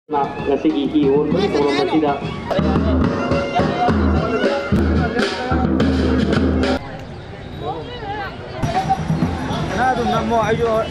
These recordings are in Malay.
Nasi ihihon mo tulong na sila. Nado na mo ayo.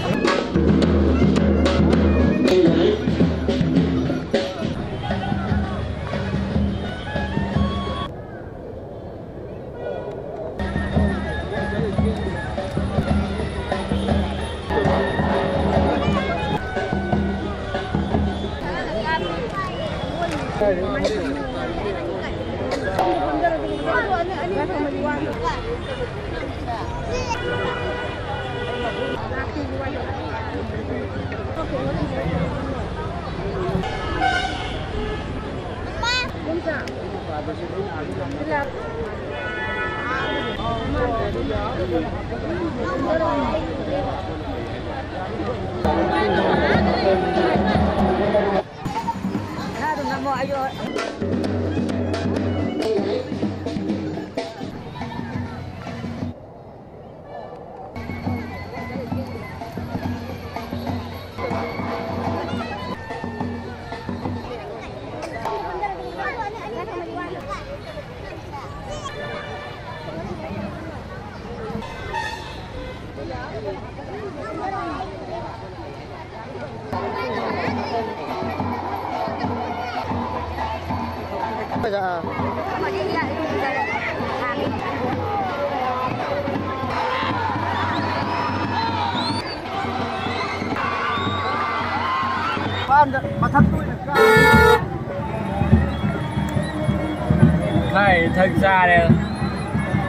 Này thật ra đây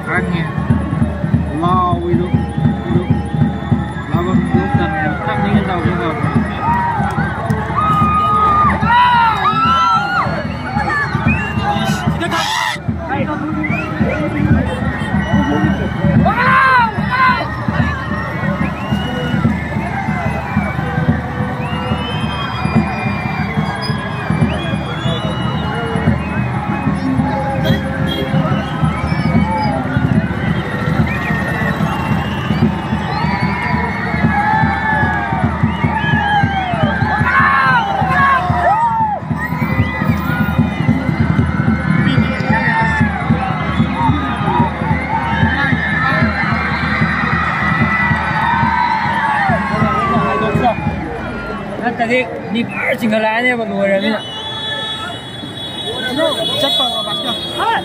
Ăn nha. Lo quy lúc. Lo lúc cần thắp những đầu cho rồi. Tadi di bar singgalannya berdua ini. Cepat pasnya. Hei!